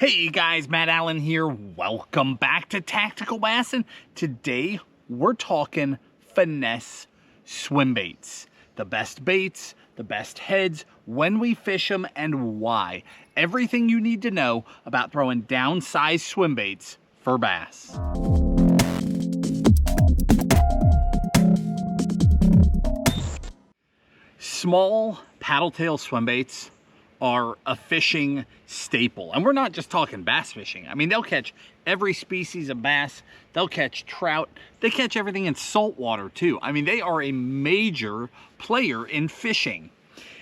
Hey guys, Matt Allen here. Welcome back to Tactical Bassin'. Today we're talking finesse swim baits. The best baits, the best heads, when we fish them, and why. Everything you need to know about throwing downsized swim baits for bass. Small paddle tail swim baits are a fishing staple. And we're not just talking bass fishing. I mean, they'll catch every species of bass. They'll catch trout. They catch everything in saltwater too. I mean, they are a major player in fishing.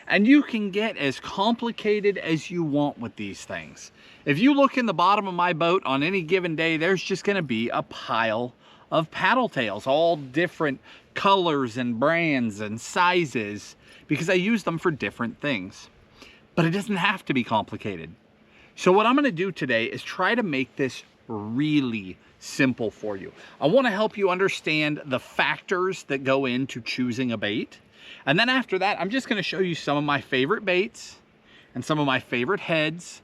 And you can get as complicated as you want with these things. If you look in the bottom of my boat on any given day, there's just gonna be a pile of paddle tails, all different colors and brands and sizes, because I use them for different things. But it doesn't have to be complicated. So what I'm gonna do today is try to make this really simple for you. I wanna help you understand the factors that go into choosing a bait. And then after that, I'm just gonna show you some of my favorite baits and some of my favorite heads,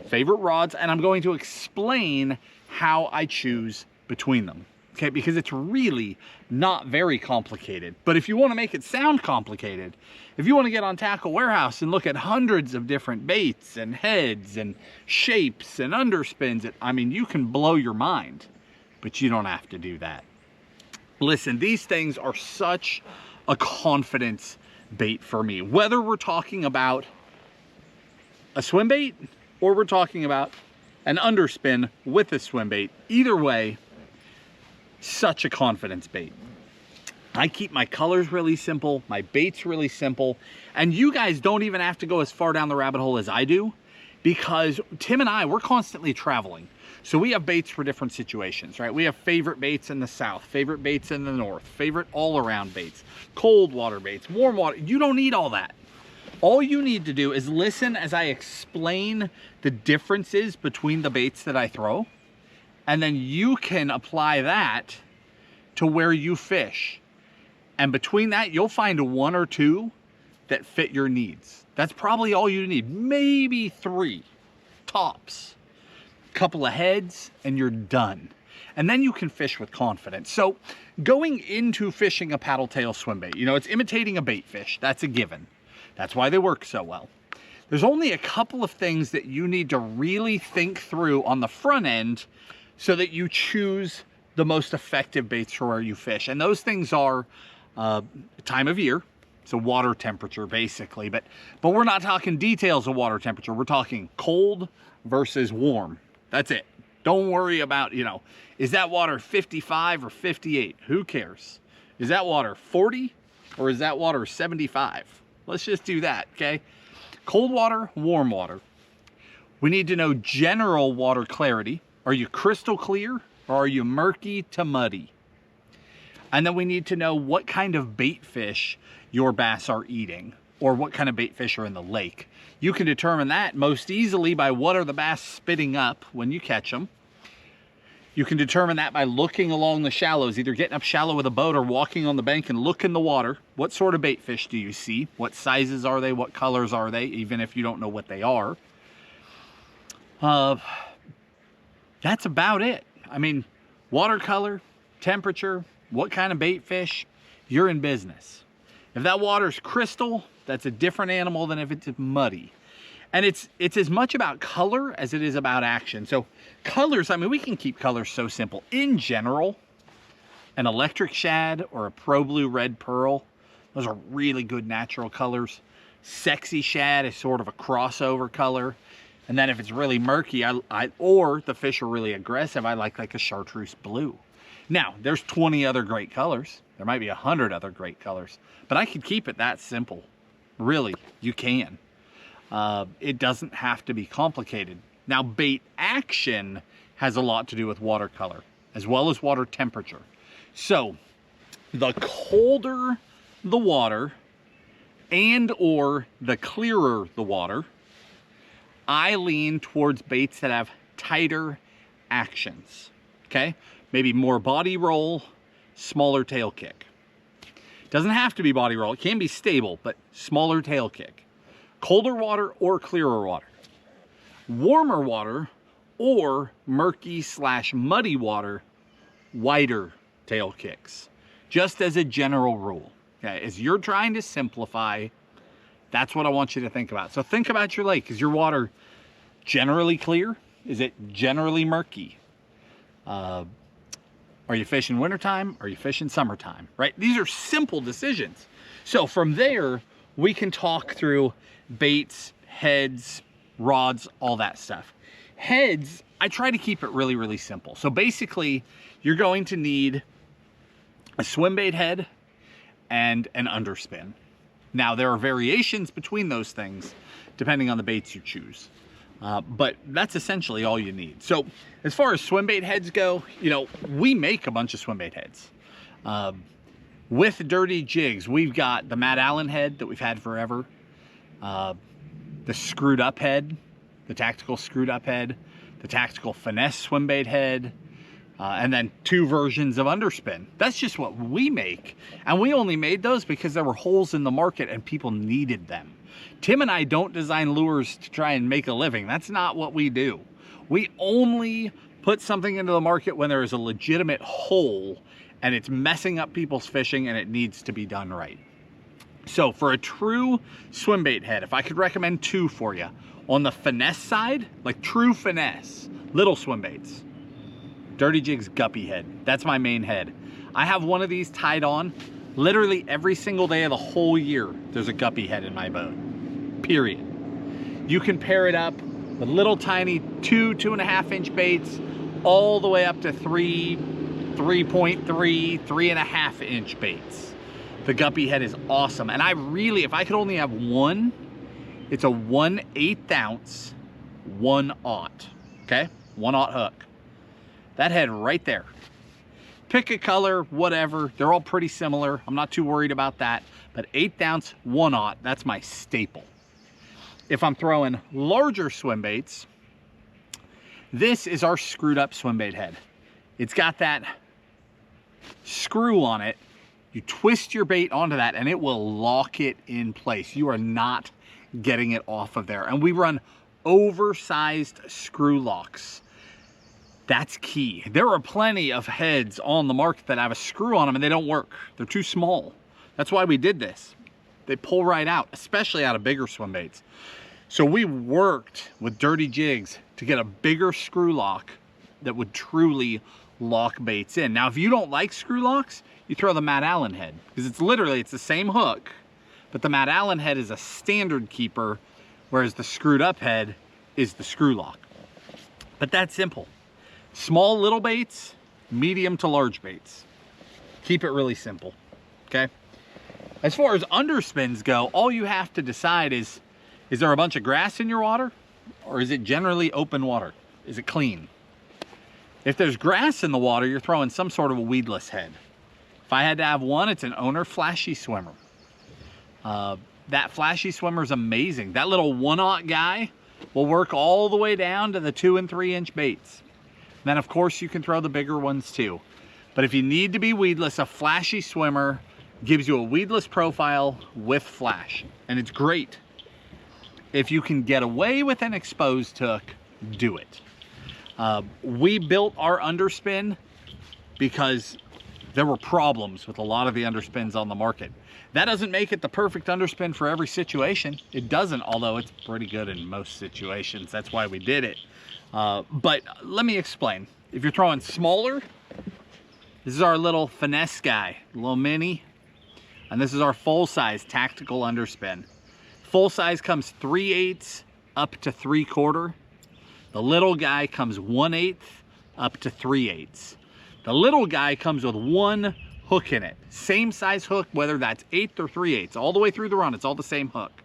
favorite rods, and I'm going to explain how I choose between them. Okay, because it's really not very complicated. But if you want to make it sound complicated, if you want to get on Tackle Warehouse and look at hundreds of different baits and heads and shapes and underspins, I mean, you can blow your mind, but you don't have to do that. Listen, these things are such a confidence bait for me. Whether we're talking about a swim bait or we're talking about an underspin with a swim bait, either way, such a confidence bait. I keep my colors really simple, my baits really simple, and you guys don't even have to go as far down the rabbit hole as I do, because Tim and I, we're constantly traveling. So we have baits for different situations, right? We have favorite baits in the south, favorite baits in the north, favorite all-around baits, cold water baits, warm water. You don't need all that. All you need to do is listen as I explain the differences between the baits that I throw, and then you can apply that to where you fish. And between that, you'll find one or two that fit your needs. That's probably all you need. Maybe three, tops. Couple of heads, and you're done. And then you can fish with confidence. So going into fishing a paddle tail swim bait, you know, it's imitating a bait fish. That's a given. That's why they work so well. There's only a couple of things that you need to really think through on the front end so that you choose the most effective baits for where you fish. And those things are time of year, so water temperature basically, but we're not talking details of water temperature. We're talking cold versus warm. That's it. Don't worry about, you know, is that water 55 or 58? Who cares? Is that water 40 or is that water 75? Let's just do that, okay? Cold water, warm water. We need to know general water clarity. Are you crystal clear or are you murky to muddy? And then we need to know what kind of bait fish your bass are eating or what kind of bait fish are in the lake. You can determine that most easily by what are the bass spitting up when you catch them. You can determine that by looking along the shallows, either getting up shallow with a boat or walking on the bank and look in the water. What sort of bait fish do you see? What sizes are they? What colors are they? Even if you don't know what they are. That's about it. I mean, watercolor, temperature, what kind of bait fish, you're in business. If that water's crystal, that's a different animal than if it's muddy. And it's as much about color as it is about action. So colors, I mean, we can keep colors so simple. In general, an electric shad or a pro blue red pearl, those are really good natural colors. Sexy shad is sort of a crossover color. And then if it's really murky, or the fish are really aggressive, I like a chartreuse blue. Now, there's 20 other great colors. There might be 100 other great colors, but I could keep it that simple. Really, you can. It doesn't have to be complicated. Now, bait action has a lot to do with watercolor, as well as water temperature. So, the colder the water, and or the clearer the water, I lean towards baits that have tighter actions, okay? Maybe more body roll, smaller tail kick. Doesn't have to be body roll, it can be stable, but smaller tail kick. Colder water or clearer water. Warmer water or murky / muddy water, wider tail kicks, just as a general rule. Okay, as you're trying to simplify, that's what I want you to think about. So think about your lake. Is your water generally clear? Is it generally murky? Are you fishing wintertime? Are you fishing summertime, right? These are simple decisions. So from there, we can talk through baits, heads, rods, all that stuff. Heads, I try to keep it really, really simple. So basically, you're going to need a swim bait head and an underspin. Now, there are variations between those things depending on the baits you choose. But that's essentially all you need. So as far as swim bait heads go, you know, we make a bunch of swim bait heads. With Dirty Jigs, we've got the Matt Allen head that we've had forever, the screwed up head, the tactical screwed up head, the tactical finesse swim bait head, and then 2 versions of underspin. That's just what we make. And we only made those because there were holes in the market and people needed them. Tim and I don't design lures to try and make a living. That's not what we do. We only put something into the market when there is a legitimate hole and it's messing up people's fishing and it needs to be done right. So for a true swim bait head, if I could recommend 2 for you, on the finesse side, like true finesse, little swim baits, Dirty Jigs guppy head. That's my main head. I have one of these tied on literally every single day of the whole year. There's a guppy head in my boat, period. You can pair it up with little tiny 2.5 inch baits all the way up to 3.3, 3.5 inch baits. The guppy head is awesome. And I really, if I could only have one, it's a 1/8 ounce 1/0, okay? 1/0 hook. That head right there. Pick a color, whatever. They're all pretty similar. I'm not too worried about that. But 1/8 ounce 1/0, that's my staple. If I'm throwing larger swim baits, this is our screwed up swim bait head. It's got that screw on it. You twist your bait onto that and it will lock it in place. You are not getting it off of there. And we run oversized screw locks. That's key. There are plenty of heads on the market that have a screw on them and they don't work. They're too small. That's why we did this. They pull right out, especially out of bigger swim baits. So we worked with Dirty Jigs to get a bigger screw lock that would truly lock baits in. Now, if you don't like screw locks, you throw the Matt Allen head, because it's the same hook, but the Matt Allen head is a standard keeper, whereas the screwed up head is the screw lock. But that's simple. Small little baits, medium to large baits. Keep it really simple, okay? As far as underspins go, all you have to decide is there a bunch of grass in your water? Or is it generally open water? Is it clean? If there's grass in the water, you're throwing some sort of a weedless head. If I had to have one, it's an Owner Flashy Swimmer. That Flashy Swimmer is amazing. That little 1/0 guy will work all the way down to the 2 and 3 inch baits. Then of course you can throw the bigger ones too. But if you need to be weedless, a Flashy Swimmer gives you a weedless profile with flash. And it's great. If you can get away with an exposed hook, do it. We built our underspin because there were problems with a lot of the underspins on the market. That doesn't make it the perfect underspin for every situation. It doesn't, although it's pretty good in most situations. That's why we did it. But let me explain. If you're throwing smaller, this is our little finesse guy, little mini. And this is our full-size tactical underspin. Full size comes 3/8 up to 3/4. The little guy comes 1/8 up to 3/8. The little guy comes with 1 hook in it. Same size hook, whether that's 1/8 or 3/8. All the way through the run, it's all the same hook.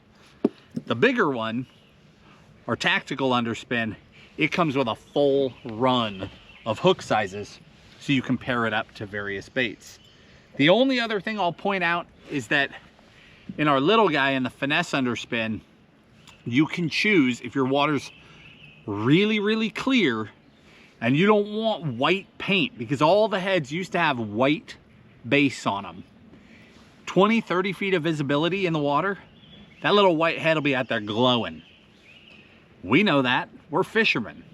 The bigger one, our tactical underspin, it comes with a full run of hook sizes so you can pair it up to various baits. The only other thing I'll point out is that in our little guy in the finesse underspin, you can choose if your water's really, really clear and you don't want white paint, because all the heads used to have white base on them. 20, 30 feet of visibility in the water, that little white head will be out there glowing. We know that. we're fishermen.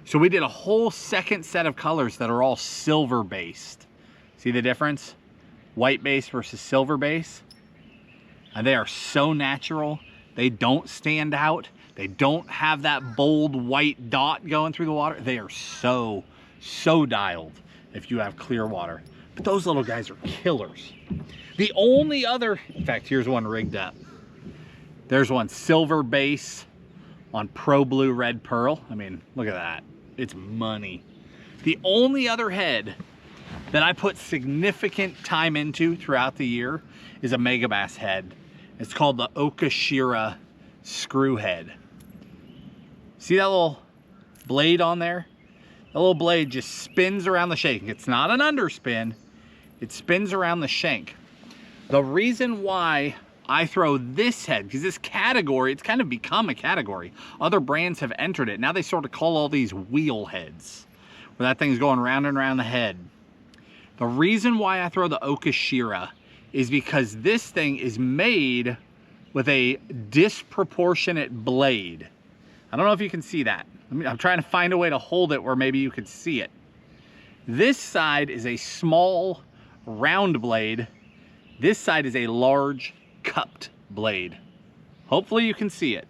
So we did a whole second set of colors that are all silver based. See the difference? White base versus silver base. And they are so natural. They don't stand out. They don't have that bold white dot going through the water. They are so dialed if you have clear water. But those little guys are killers. The only other, in fact, here's one rigged up. There's one silver base on Pro Blue Red Pearl. I mean, look at that. It's money. The only other head that I put significant time into throughout the year is a megabass head. It's called the Okashira screw head. See that little blade on there? The little blade just spins around the shank. It's not an underspin. It spins around the shank. The reason why I throw this head, because this category, it's kind of become a category. Other brands have entered it. Now they sort of call all these wheel heads, where that thing's going round and round the head. The reason why I throw the Okashira is because this thing is made with a disproportionate blade. I don't know if you can see that. I'm trying to find a way to hold it where maybe you could see it. This side is a small round blade. This side is a large cupped blade. Hopefully you can see it.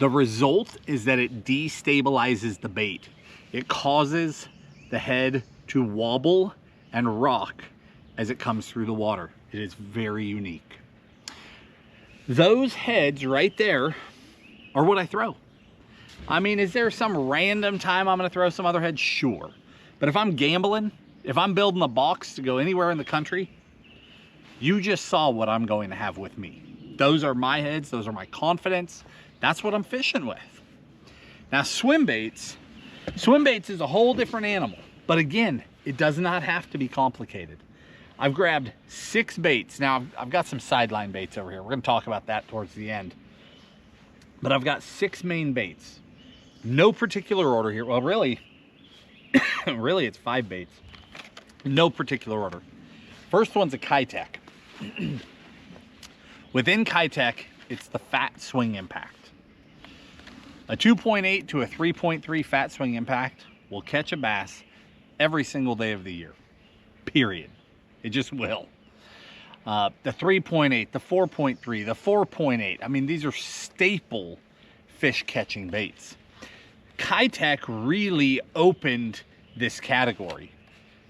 The result is that it destabilizes the bait. It causes the head to wobble and rock as it comes through the water. It is very unique. Those heads right there are what I throw. I mean, is there some random time I'm gonna throw some other heads? Sure. But if I'm gambling, if I'm building a box to go anywhere in the country, you just saw what I'm going to have with me. Those are my heads, those are my confidence. That's what I'm fishing with. Now swim baits is a whole different animal. But again, it does not have to be complicated. I've grabbed 6 baits. Now I've got some sideline baits over here. We're gonna talk about that towards the end. But I've got 6 main baits. No particular order here. Well, really, really it's 5 baits. No particular order. First one's a Kitech. Within Kitech, it's the Fat Swing Impact. A 2.8 to a 3.3 Fat Swing Impact will catch a bass every single day of the year, period. It just will. The 3.8, the 4.3, the 4.8. I mean, these are staple fish catching baits. Kitech really opened this category.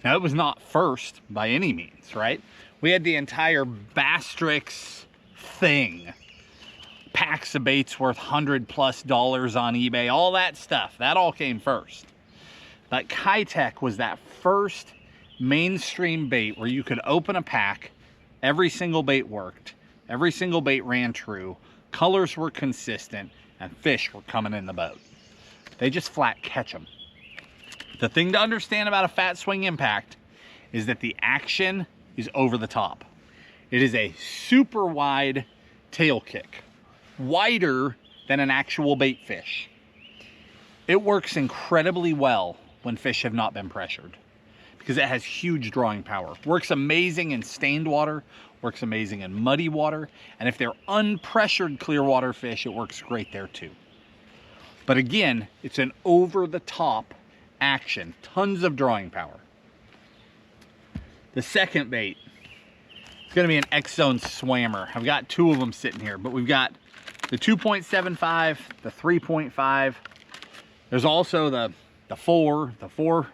Now, it was not first by any means, right? We had the entire Bastrix thing. Packs of baits worth $100+ on eBay, all that stuff. That all came first. But Kitech was that first mainstream bait where you could open a pack, every single bait worked, every single bait ran true, colors were consistent, and fish were coming in the boat. They just flat catch them. The thing to understand about a Fat Swing Impact is that the action is over the top. It is a super wide tail kick, wider than an actual bait fish. It works incredibly well when fish have not been pressured because it has huge drawing power. Works amazing in stained water, works amazing in muddy water, and if they're unpressured clear water fish, it works great there too. But again, it's an over-the-top action, tons of drawing power. The second bait is gonna be an X-Zone Swammer. I've got 2 of them sitting here, but we've got the 2.75, the 3.5. There's also the 4.5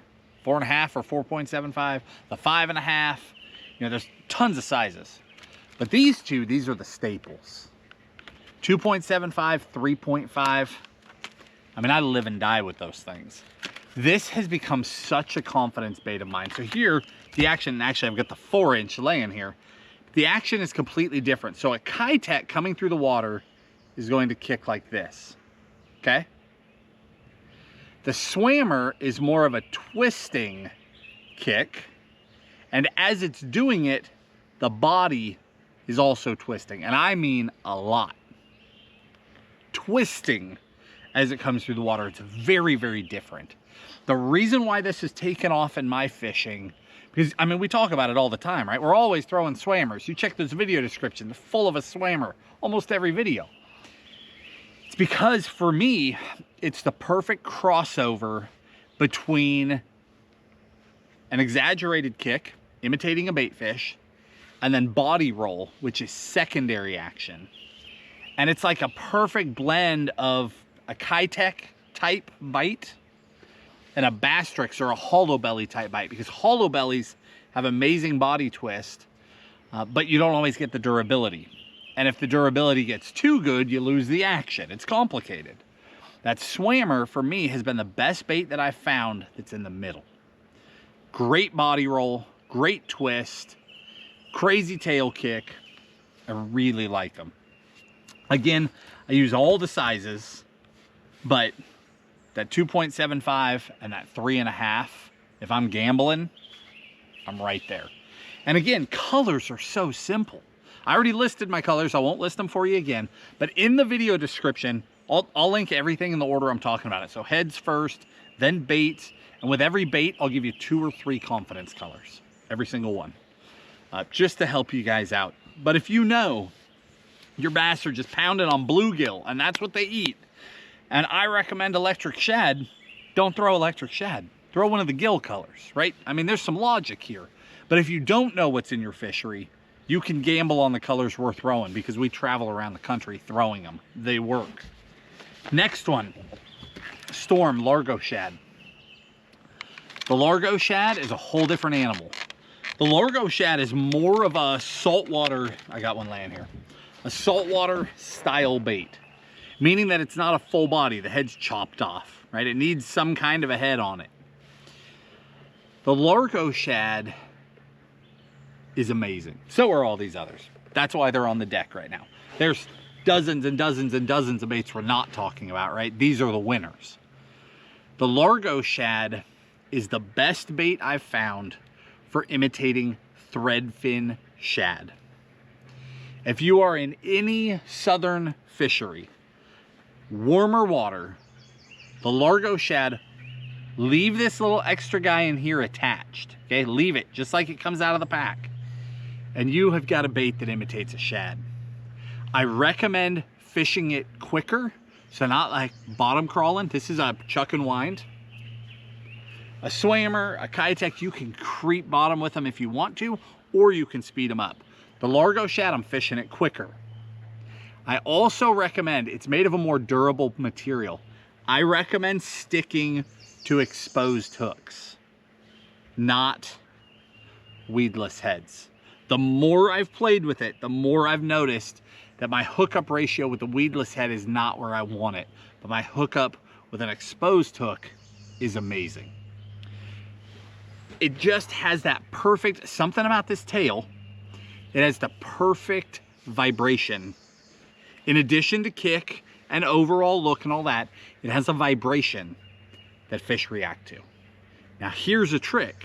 or 4.75, the 5.5. You know, there's tons of sizes. But these two, these are the staples. 2.75, 3.5. I mean, I live and die with those things. This has become such a confidence bait of mine. So here, the action, actually I've got the 4-inch laying here. The action is completely different. So a Kitech coming through the water is going to kick like this, okay? The Swammer is more of a twisting kick. And as it's doing it, the body is also twisting. And I mean a lot. Twisting as it comes through the water. It's very, very different. The reason why this has taken off in my fishing, because, I mean, we talk about it all the time, right? We're always throwing swammers. You check those video descriptions, they're full of a swammer, almost every video. It's because for me, it's the perfect crossover between an exaggerated kick, imitating a bait fish, and then body roll, which is secondary action. And it's like a perfect blend of a Kitech type bite and a Bastrix or a hollow belly type bite, because hollow bellies have amazing body twist, but you don't always get the durability. And if the durability gets too good, you lose the action. It's complicated. That Swammer, for me, has been the best bait that I've found that's in the middle. Great body roll, great twist, crazy tail kick. I really like them. Again, I use all the sizes, but that 2.75 and that 3.5, if I'm gambling, I'm right there. And again, colors are so simple. I already listed my colors. I won't list them for you again, but in the video description, I'll link everything in the order I'm talking about it. So heads first, then baits, and with every bait, I'll give you 2 or 3 confidence colors, every single one, just to help you guys out. But if you know your bass are just pounding on bluegill and that's what they eat, and I recommend electric shad, don't throw electric shad. Throw one of the gill colors, right? I mean, there's some logic here. But if you don't know what's in your fishery, you can gamble on the colors we're throwing, because we travel around the country throwing them. They work. Next one, Storm Largo Shad. The Largo Shad is a whole different animal. The Largo Shad is more of a saltwater, I got one laying here, a saltwater style bait, meaning that it's not a full body. The head's chopped off, right? It needs some kind of a head on it. The Largo Shad is amazing. So are all these others. That's why they're on the deck right now. There's dozens and dozens and dozens of baits we're not talking about, right? These are the winners. The Largo Shad is the best bait I've found for imitating threadfin shad. If you are in any southern fishery, warmer water, the Largo Shad, leave this little extra guy in here attached, okay? Leave it just like it comes out of the pack, and you have got a bait that imitates a shad. I recommend fishing it quicker, so not like bottom crawling. This is a chuck and wind. A Swammer, a Kitech, you can creep bottom with them if you want to, or you can speed them up. The Largo Shad, I'm fishing it quicker. I also recommend, it's made of a more durable material, I recommend sticking to exposed hooks, not weedless heads. The more I've played with it, the more I've noticed that my hookup ratio with the weedless head is not where I want it, but my hookup with an exposed hook is amazing. It just has that perfect, something about this tail, it has the perfect vibration. In addition to kick and overall look and all that, it has a vibration that fish react to. Now here's a trick.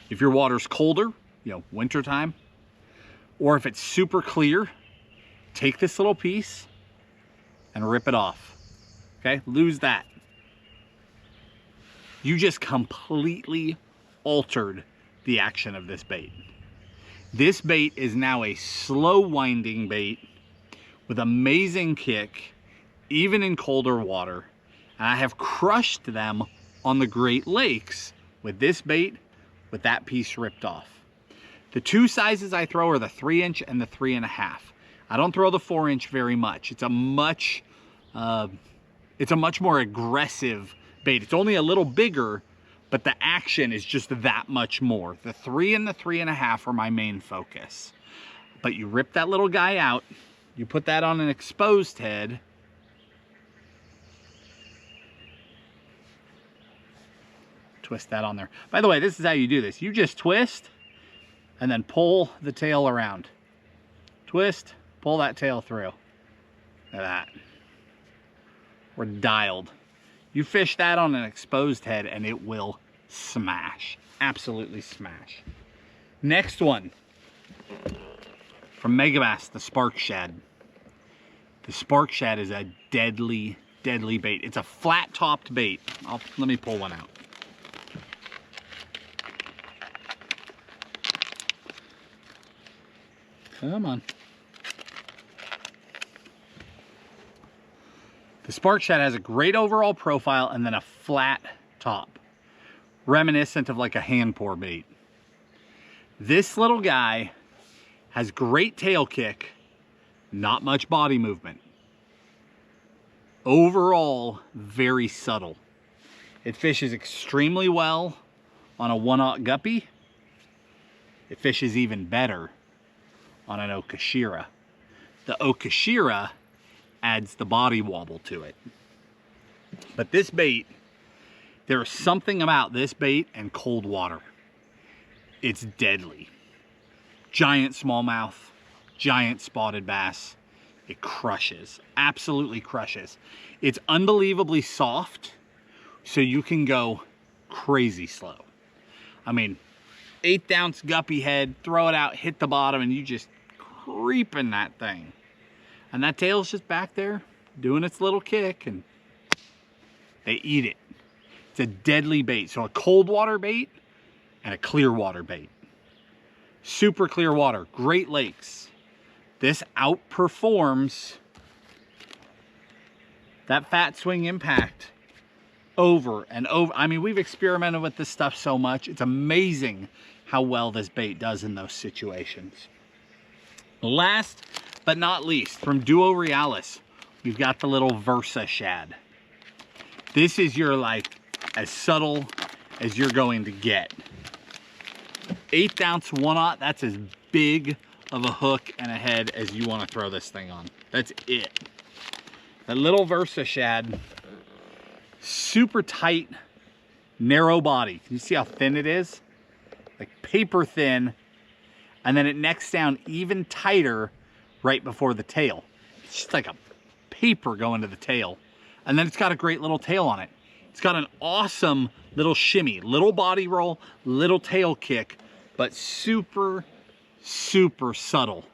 If your water's colder, wintertime, or if it's super clear, take this little piece and rip it off, okay? Lose that. You just completely altered the action of this bait. This bait is now a slow winding bait with amazing kick, even in colder water. And I have crushed them on the Great Lakes with this bait, with that piece ripped off. The 2 sizes I throw are the 3-inch and the 3.5. I don't throw the 4-inch very much. It's a much more aggressive bait. It's only a little bigger, but the action is just that much more. The 3 and the 3.5 are my main focus. But you rip that little guy out, you put that on an exposed head, twist that on there. By the way, this is how you do this. You just twist and then pull the tail around. Twist, pull that tail through. Look at that. We're dialed. You fish that on an exposed head and it will smash. Absolutely smash. Next one. From Megabass, the Spark Shad. The Spark Shad is a deadly, deadly bait. It's a flat-topped bait. Let me pull one out. Come on. The Spark Shad has a great overall profile and then a flat top, reminiscent of like a hand pour bait. This little guy has great tail kick, not much body movement. Overall, very subtle. It fishes extremely well on a 1/0 guppy. It fishes even better on an Okashira. The Okashira adds the body wobble to it. But this bait, there's something about this bait and cold water. It's deadly. Giant smallmouth, giant spotted bass. It crushes, absolutely crushes. It's unbelievably soft, so you can go crazy slow. I mean, 1/8 ounce guppy head, throw it out, hit the bottom, and you just creeping that thing. And that tail's just back there doing its little kick, and they eat it. It's a deadly bait. So a cold water bait and a clear water bait. Super clear water, Great Lakes. This outperforms that Fat Swing Impact over and over. I mean, we've experimented with this stuff so much. It's amazing how well this bait does in those situations. Last but not least, from Duo Realis, we've got the little Versa Shad. This is your, like, as subtle as you're going to get. 1/8 ounce 1/0, that's as big of a hook and a head as you want to throw this thing on. That's it. That little Versa Shad, super tight, narrow body. Can you see how thin it is? Like paper thin. And then it necks down even tighter right before the tail. It's just like a paper going to the tail. And then it's got a great little tail on it. It's got an awesome little shimmy, little body roll, little tail kick, but super, super subtle.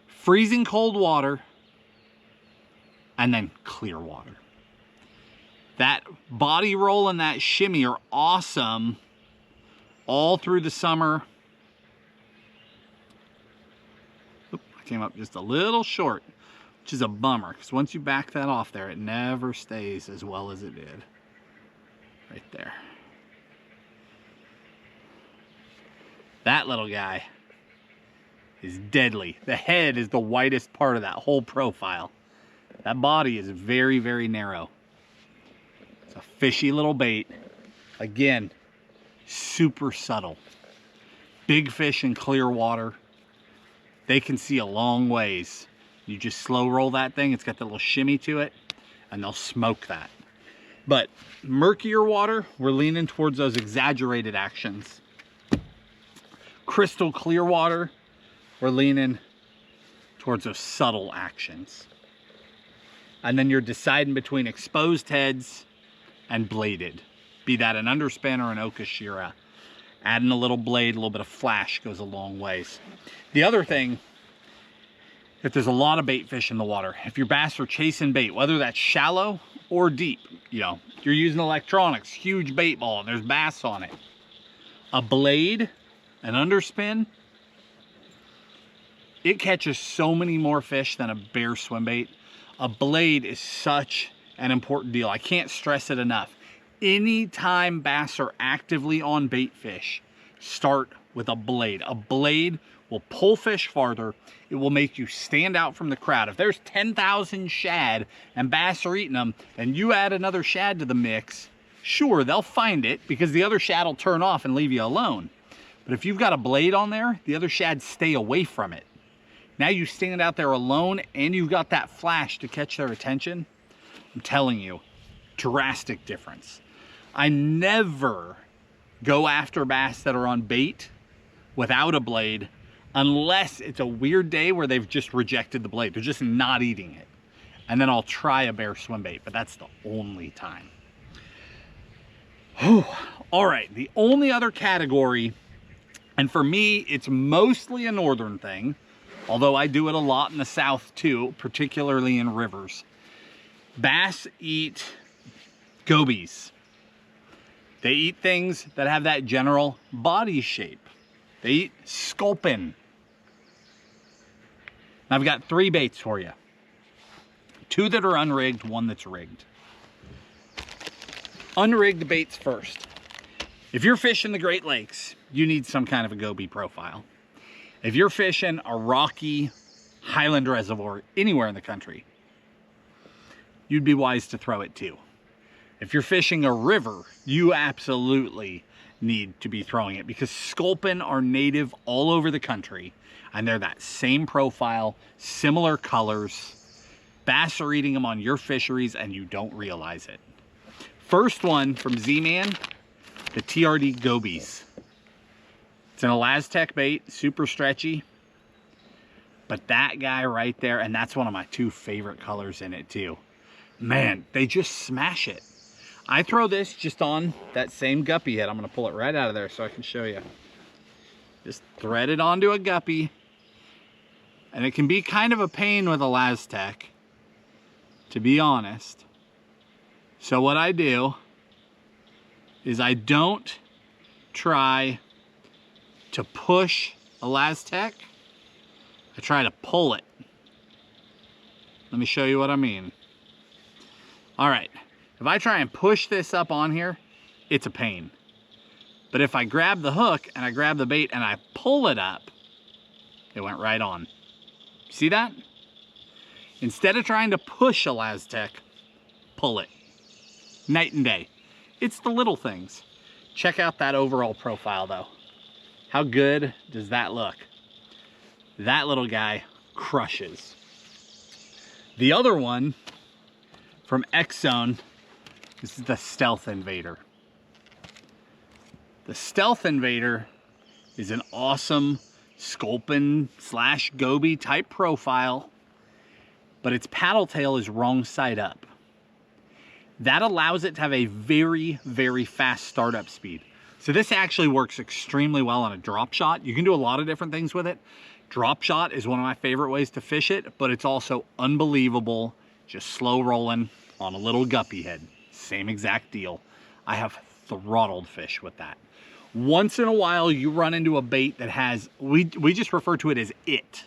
Freezing cold water and then clear water. That body roll and that shimmy are awesome all through the summer. Came up just a little short, which is a bummer, because once you back that off there, it never stays as well as it did. Right there. That little guy is deadly. The head is the widest part of that whole profile. That body is very, very narrow. It's a fishy little bait. Again, super subtle. Big fish in clear water. They can see a long ways. You just slow roll that thing. It's got that little shimmy to it, and they'll smoke that. But murkier water, we're leaning towards those exaggerated actions. Crystal clear water, we're leaning towards those subtle actions. And then you're deciding between exposed heads and bladed. Be that an underspin or an Okashira. Adding a little blade, a little bit of flash goes a long ways. The other thing, if there's a lot of bait fish in the water, if your bass are chasing bait, whether that's shallow or deep, you know, you're using electronics, huge bait ball, and there's bass on it. A blade, an underspin, it catches so many more fish than a bare swim bait. A blade is such an important deal. I can't stress it enough. Anytime bass are actively on bait fish, start with a blade. A blade will pull fish farther. It will make you stand out from the crowd. If there's 10,000 shad and bass are eating them, and you add another shad to the mix, sure, they'll find it because the other shad will turn off and leave you alone. But if you've got a blade on there, the other shad stay away from it. Now you stand out there alone and you've got that flash to catch their attention. I'm telling you, drastic difference. I never go after bass that are on bait without a blade unless it's a weird day where they've just rejected the blade. They're just not eating it. And then I'll try a bare swim bait, but that's the only time. All right, the only other category, and for me, it's mostly a northern thing, although I do it a lot in the south too, particularly in rivers. Bass eat gobies. They eat things that have that general body shape. They eat sculpin. I've got 3 baits for you. 2 that are unrigged, 1 that's rigged. Unrigged baits first. If you're fishing the Great Lakes, you need some kind of a goby profile. If you're fishing a rocky highland reservoir anywhere in the country, you'd be wise to throw it too. If you're fishing a river, you absolutely need to be throwing it, because sculpin are native all over the country, and they're that same profile, similar colors. Bass are eating them on your fisheries and you don't realize it. First one from Z-Man, the TRD Gobies. It's an Elastec bait, super stretchy. But that guy right there, and that's one of my 2 favorite colors in it too. Man, they just smash it. I throw this just on that same guppy head. I'm gonna pull it right out of there so I can show you. Just thread it onto a guppy. And it can be kind of a pain with Elastec, to be honest. So what I do is I don't try to push Elastec. I try to pull it. Let me show you what I mean. All right, if I try and push this up on here, it's a pain. But if I grab the hook and I grab the bait and I pull it up, it went right on. See that? Instead of trying to push Elastec, pull it. Night and day. It's the little things. Check out that overall profile though. How good does that look? That little guy crushes. The other one from X-Zone, this is the Stealth Invader. The Stealth Invader is an awesome sculpin / goby type profile, but its paddle tail is wrong side up. That allows it to have a very, very fast startup speed. So this actually works extremely well on a drop shot. You can do a lot of different things with it. Drop shot is one of my favorite ways to fish it, but it's also unbelievable, just slow rolling on a little guppy head. Same exact deal. I have throttled fish with that. Once in a while, you run into a bait that has, we just refer to it as it.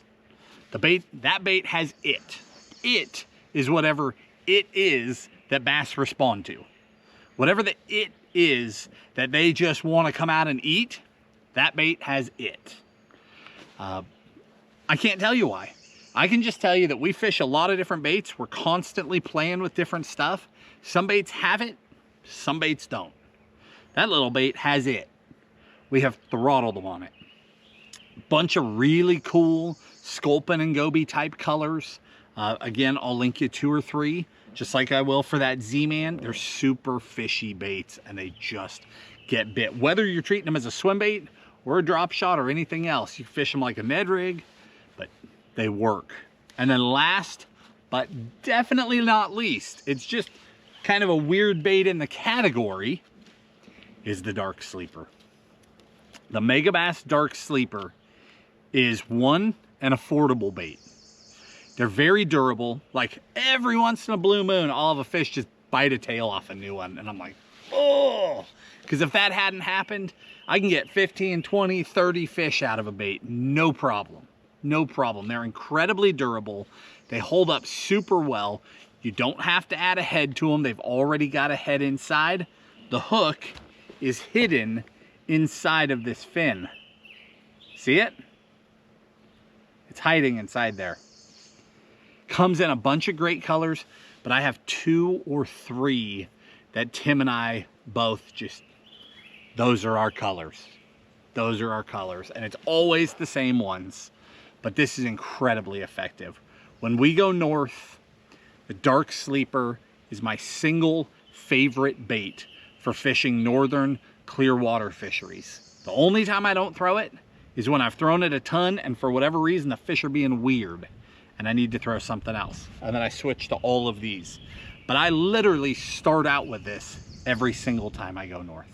That bait has it. It is whatever it is that bass respond to. Whatever the it is that they just want to come out and eat, that bait has it. I can't tell you why. I can just tell you that we fish a lot of different baits. We're constantly playing with different stuff. Some baits have it, some baits don't. That little bait has it. We have throttled them on it. Bunch of really cool sculpin and goby type colors. Again, I'll link you 2 or 3, just like I will for that Z-Man. They're super fishy baits and they just get bit. Whether you're treating them as a swim bait or a drop shot or anything else, you fish them like a Ned rig, but they work. And then last, but definitely not least, it's just kind of a weird bait in the category, is the Dark Sleeper. The Megabass Dark Sleeper is an affordable bait. They're very durable. Like every once in a blue moon, I'll have a fish just bite a tail off a new one. And I'm like, oh, because if that hadn't happened, I can get 15, 20, 30 fish out of a bait. No problem. No problem. They're incredibly durable. They hold up super well. You don't have to add a head to them. They've already got a head inside. The hook is hidden inside of this fin. See it? It's hiding inside there. Comes in a bunch of great colors, but I have 2 or 3 that Tim and I both just, those are our colors. Those are our colors. And it's always the same ones, but this is incredibly effective. When we go north, the Dark Sleeper is my single favorite bait for fishing northern clear water fisheries. The only time I don't throw it is when I've thrown it a ton and for whatever reason the fish are being weird and I need to throw something else. And then I switch to all of these. But I literally start out with this every single time I go north.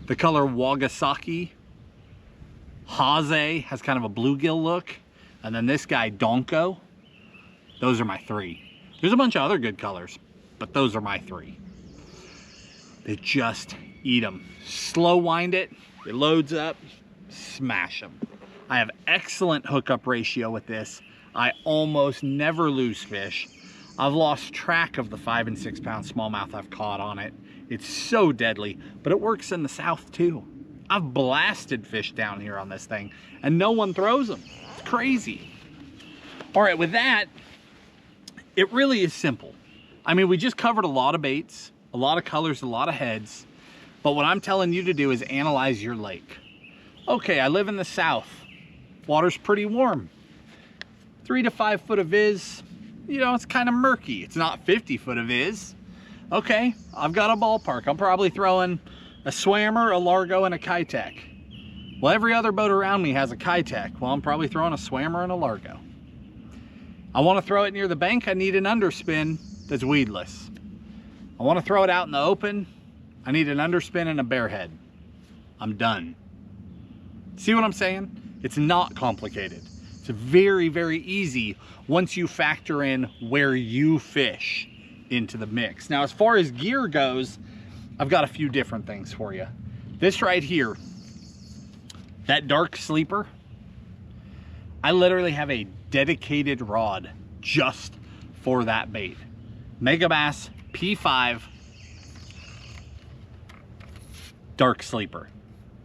The color Wagasaki, Haze has kind of a bluegill look. And then this guy, Donko. Those are my 3. There's a bunch of other good colors, but those are my 3. They just eat them. Slow wind it, it loads up, smash them. I have excellent hookup ratio with this. I almost never lose fish. I've lost track of the 5 and 6 pound smallmouth I've caught on it. It's so deadly, but it works in the South too. I've blasted fish down here on this thing and no one throws them. It's crazy. All right, with that, it really is simple. I mean, we just covered a lot of baits, a lot of colors, a lot of heads, but what I'm telling you to do is analyze your lake. Okay, I live in the South. Water's pretty warm. 3 to 5 foot of viz, you know, it's kind of murky. It's not 50 foot of viz. Okay, I've got a ballpark. I'm probably throwing a swammer, a largo, and a Kitech. Well, every other boat around me has a Kitech. Well, I'm probably throwing a swammer and a largo. I want to throw it near the bank. I need an underspin that's weedless. I want to throw it out in the open. I need an underspin and a barehead. I'm done. See what I'm saying? It's not complicated. It's very, very easy once you factor in where you fish into the mix. Now, as far as gear goes, I've got a few different things for you. This right here, that dark sleeper, I literally have a dedicated rod just for that bait. Megabass P5 dark sleeper.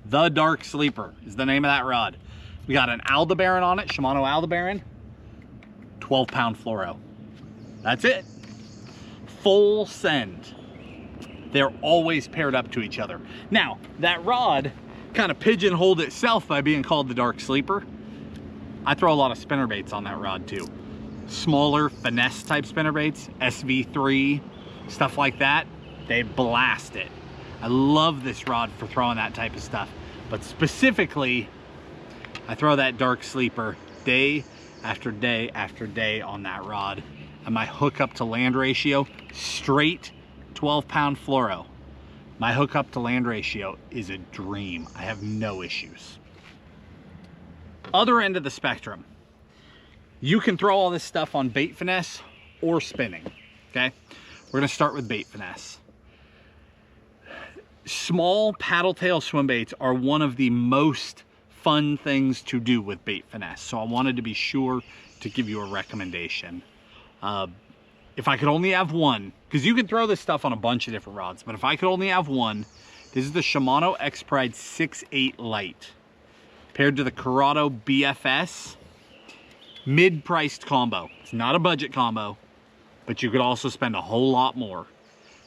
The dark sleeper is the name of that rod. We got an Aldebaran on it, Shimano Aldebaran, 12 pound fluoro. That's it. Full send. They're always paired up to each other. Now, that rod kind of pigeonholed itself by being called the dark sleeper. I throw a lot of spinnerbaits on that rod too. Smaller finesse type spinnerbaits, SV3, stuff like that. They blast it. I love this rod for throwing that type of stuff. But specifically, I throw that dark sleeper day after day after day on that rod. And my hookup to land ratio, straight 12 pound fluoro. My hookup to land ratio is a dream. I have no issues. Other end of the spectrum, you can throw all this stuff on bait finesse or spinning, okay? We're gonna start with bait finesse. Small paddle tail swim baits are one of the most fun things to do with bait finesse. So I wanted to be sure to give you a recommendation. If I could only have one, because you can throw this stuff on a bunch of different rods, but if I could only have one, this is the Shimano X Pride 6.8 Lite. Paired to the Corrado BFS, mid-priced combo. It's not a budget combo, but you could also spend a whole lot more.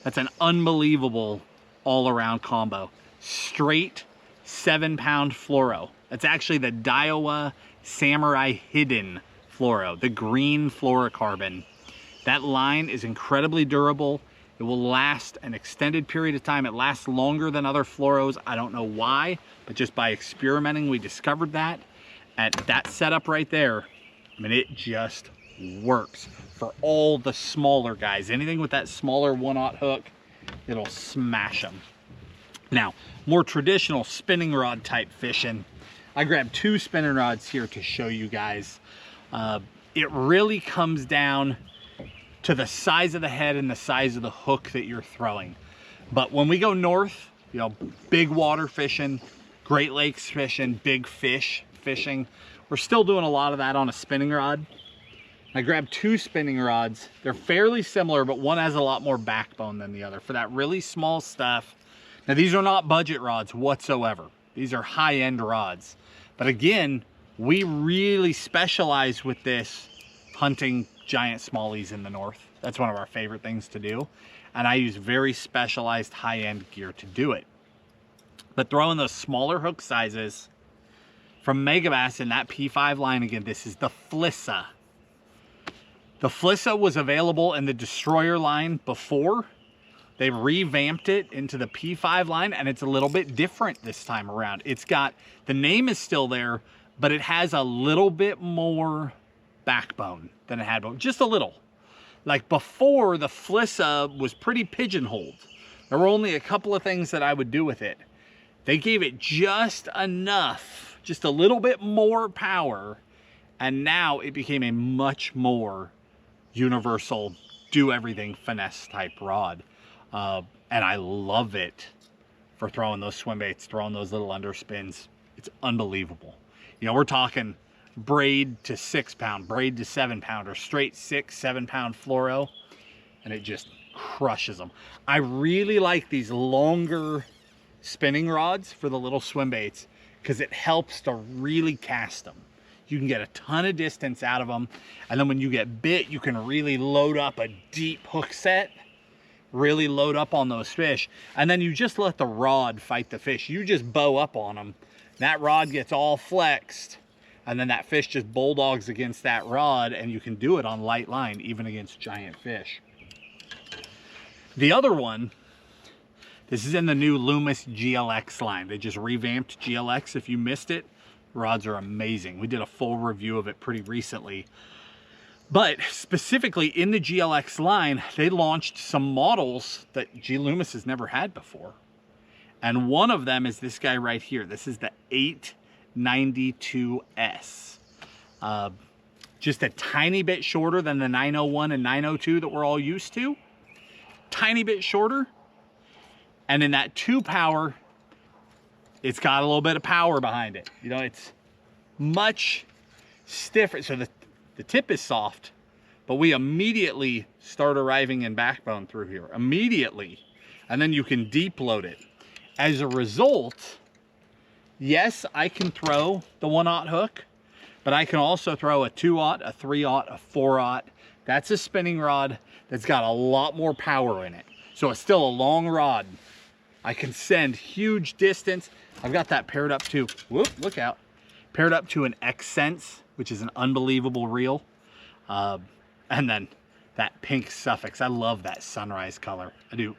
That's an unbelievable all-around combo. Straight 7 pound fluoro. That's actually the Daiwa Samurai Hidden fluoro, the green fluorocarbon. That line is incredibly durable. It will last an extended period of time. It lasts longer than other fluoros. I don't know why, but just by experimenting, we discovered that. At that setup right there, I mean, it just works for all the smaller guys. Anything with that smaller 1/0 hook, it'll smash them. Now, more traditional spinning rod type fishing, I grabbed 2 spinning rods here to show you guys. It really comes down to the size of the head and the size of the hook that you're throwing. But when we go north, you know, big water fishing, Great Lakes fishing, big fish fishing, we're still doing a lot of that on a spinning rod. I grabbed 2 spinning rods. They're fairly similar, but one has a lot more backbone than the other for that really small stuff. Now, these are not budget rods whatsoever. These are high-end rods. But again, we really specialize with this hunting giant smallies in the north. That's one of our favorite things to do. And I use very specialized high-end gear to do it. But throwing those smaller hook sizes from Megabass in that P5 line, again, this is the Flissa. The Flissa was available in the Destroyer line before. They revamped it into the P5 line, and it's a little bit different this time around. It's got, the name is still there, but it has a little bit more backbone than it had, just a little. Like before, the Flissa was pretty pigeonholed. There were only a couple of things that I would do with it. They gave it just enough, just a little bit more power, and now it became a much more universal, do everything finesse type rod. And I love it for throwing those swim baits, throwing those little underspins. It's unbelievable. You know, we're talking braid to 6 pound, braid to 7 pound, or straight 6, 7 pound fluoro, and it just crushes them. I really like these longer spinning rods for the little swim baits because it helps to really cast them. You can get a ton of distance out of them, and then when you get bit, you can really load up a deep hook set, really load up on those fish, and then you just let the rod fight the fish. You just bow up on them, that rod gets all flexed, and then that fish just bulldogs against that rod, and you can do it on light line, even against giant fish. The other one, this is in the new Loomis GLX line. They just revamped GLX. If you missed it, rods are amazing. We did a full review of it pretty recently. But specifically in the GLX line, they launched some models that Loomis has never had before. And one of them is this guy right here. This is the 892S. Just a tiny bit shorter than the 901 and 902 that we're all used to. Tiny bit shorter. And in that 2 power, it's got a little bit of power behind it. You know, it's much stiffer. So the tip is soft, but we immediately start arriving in backbone through here. Immediately. And then you can deep load it. As a result, yes, I can throw the 1/0 hook, but I can also throw a 2/0, a 3/0, a 4/0. That's a spinning rod that's got a lot more power in it. So it's still a long rod. I can send huge distance. I've got that paired up to, whoop, look out. Paired up to an X-Sense, which is an unbelievable reel. And then that pink suffix. I love that sunrise color. I do.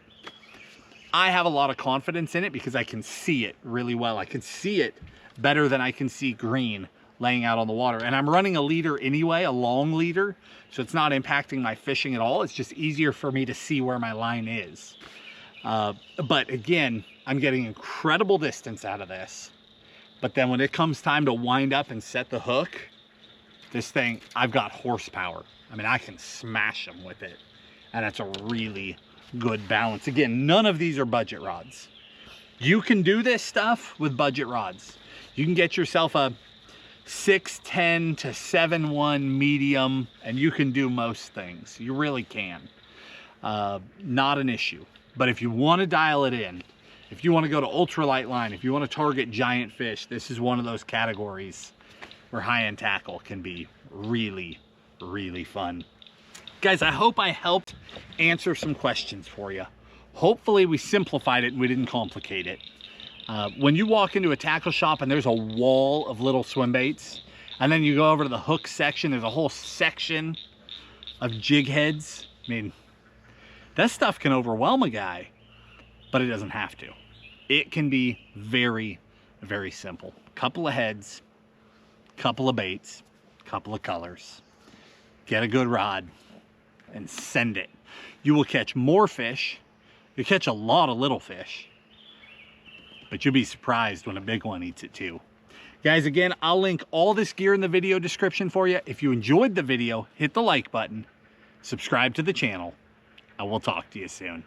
I have a lot of confidence in it because I can see it really well. I can see it better than I can see green laying out on the water. And I'm running a leader anyway, a long leader. So it's not impacting my fishing at all. It's just easier for me to see where my line is. But again, I'm getting incredible distance out of this. But then when it comes time to wind up and set the hook, this thing, I've got horsepower. I mean, I can smash them with it. And that's a really good balance. Again, none of these are budget rods. You can do this stuff with budget rods. You can get yourself a 610 to 7.1 medium, and you can do most things. You really can. Not an issue. But if you want to dial it in, if you want to go to ultralight line, if you want to target giant fish, this is one of those categories where high-end tackle can be really, really fun. Guys, I hope I helped answer some questions for you. Hopefully we simplified it and we didn't complicate it. When you walk into a tackle shop and there's a wall of little swim baits, and then you go over to the hook section, there's a whole section of jig heads. I mean, that stuff can overwhelm a guy, but it doesn't have to. It can be very, very simple. Couple of heads, couple of baits, couple of colors. Get a good rod and send it. You will catch more fish. You'll catch a lot of little fish, but you'll be surprised when a big one eats it too. Guys, again, I'll link all this gear in the video description for you. If you enjoyed the video, hit the like button, subscribe to the channel, and we'll talk to you soon.